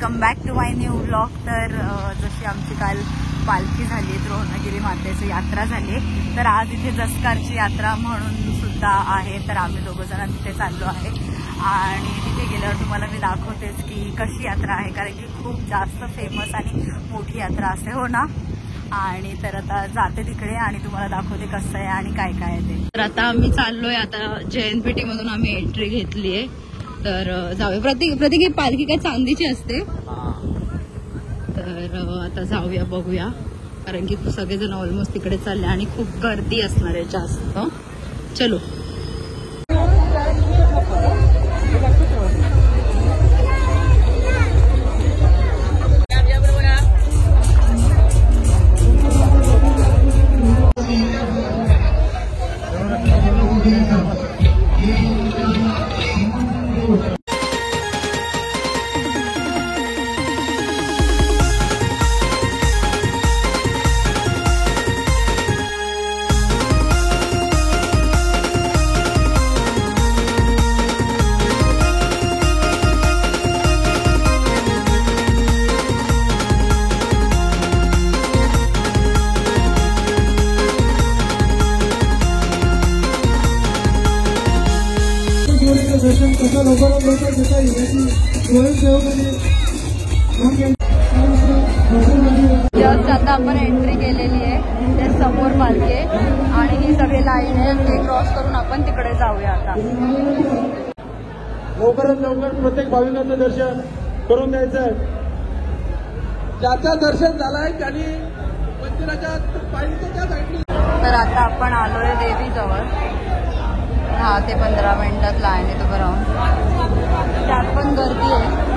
Welcome back to my new vlog. तर जशी आमची काल पालखी झाली, द्रोणगिरी मातेची यात्रा झाली, तर आज इथे जसकारची यात्रा म्हणून सुद्धा आहे। तर आम्ही दोघं जण तिथे चाललो आहे आणि तिथे गेल्यावर तुम्हाला मी दाखवतेच की कशी यात्रा आहे, कारण की खूप जास्त फेमस आणि मोठी यात्रा असते, हो ना। आणि तर आता जाते तिकडे आणि तुम्हाला दाखवते कसं आहे आणि काय काय आहे ते। तर आता आम्ही चाललोय, आता JNPT मधून आम्ही एंट्री घेतली आहे, तर जाऊया। प्रत्येक पालखी काय चांदीची असते, तर आता जाऊया बघूया, कारण की सगळेजण ऑलमोस्ट तिकडे चालले आणि खूप गर्दी असणार आहे जास्त। चलो दर्शन कसं लवकरात लवकर घेता येण्याची जस्ट आता आपण एंट्री केलेली आहे, ते समोर पालखी आणि ही सगळी लाईन आहे, ते क्रॉस करून आपण तिकडे जाऊया। आता लवकरात लवकर प्रत्येक भाविकांचं दर्शन करून द्यायचं आहे। ज्याचं दर्शन झालंय त्यांनी मंदिराच्या पायरीच्या साईडनी। तर आता आपण आलोय देवीजवळ, 10 ते 15 मिनिटात लाईन आहे उभं राहून, त्यात पण गर्दी आहे।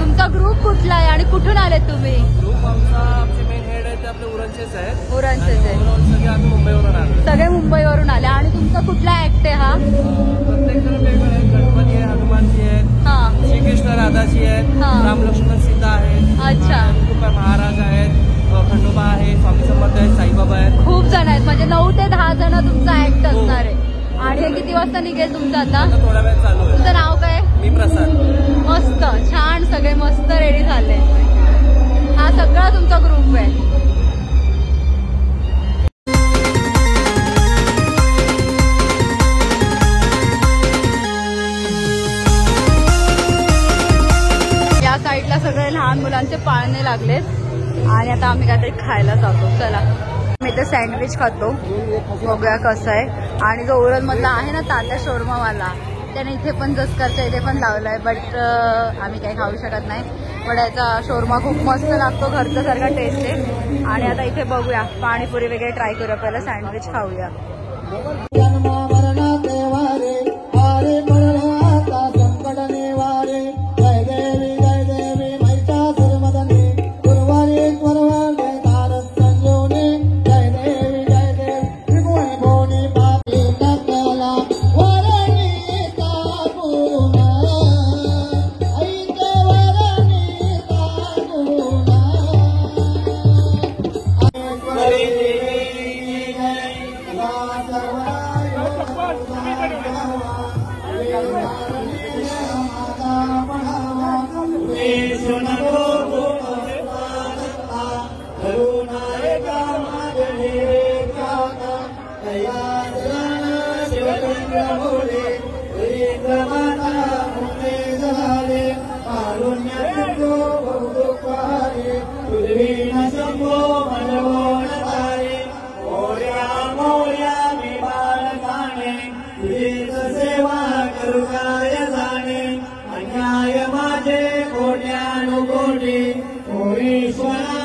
तुमचा ग्रुप कुठला आहे आणि कुठून आले तुम्ही? ग्रुप आमचे मेन हेड आहेत ते आपले उरणचेच आहेत। उरणचेच आहे, सगळे आम्ही मुंबईवरून आलो। सगळे मुंबईवरून आले। आणि तुमचा कुठला ऍक्ट आहे हा? प्रत्येक जण वेगवेगळे आहेत, गणपती आहे, हनुमानजी आहेत, श्रीकृष्ण राधाजी आहेत, राम लक्ष्मण सीता आहेत, अच्छा, महाराज आहेत, खंडोबा आहे, स्वामी समर्थ आहेत, साईबाबा आहेत, खूप जण आहेत, म्हणजे 9 ते 10 जण तुमचा ऍक्ट असणार आहे। आणि हे किती वाजता निघेल तुमचं? आता थोड्या वेळ चालू आहे। तुमचं नाव काय? मी प्रसाद। मस्त, छान, सगळे मस्त रेडी झाले। हा सगळा तुमचा ग्रुप आहे। या साईडला सगळे लहान मुलांचे पाळणे लागलेत आणि आता आम्ही काहीतरी खायला जातो। चला, मी ते सँडविच खातो, बघूया कसं आहे। आणि जो उरण मधला आहे ना तात्या शोरमावाला, त्याने इथे पण जसकारच्या इथे पण लावलाय, बट आम्ही काही खाऊ शकत नाही। पण याचा शोरमा खूप मस्त लागतो, घरचा सारखा टेस्ट आहे। आणि आता इथे बघूया, पाणीपुरी वगैरे ट्राय करूया, पहिला सँडविच खाऊया। कोट्यानुकोटी ईश्वरा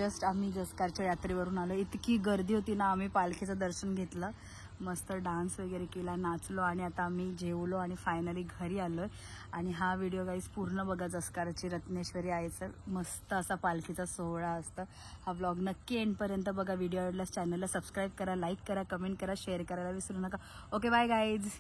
जस्ट आम्ही जसकारच्या यात्रेवरून आलो. इतकी गर्दी होती ना, आम्ही पालखीचं दर्शन घेतलं, मस्त डान्स वगैरे केला, नाचलो आणि आता आम्ही जेवलो आणि फायनली घरी आलो आहे. आणि हा व्हिडिओ गाईज पूर्ण बघा. जसकारची रत्नेश्वरी आईचं मस्त असा पालखीचा सोहळा असतं. हा व्लॉग नक्की एंडपर्यंत बघा. व्हिडिओ आवडल्यास चॅनलला सबस्क्राईब करा, लाईक करा, कमेंट करा, शेअर करायला विसरू नका. Okay bye guys.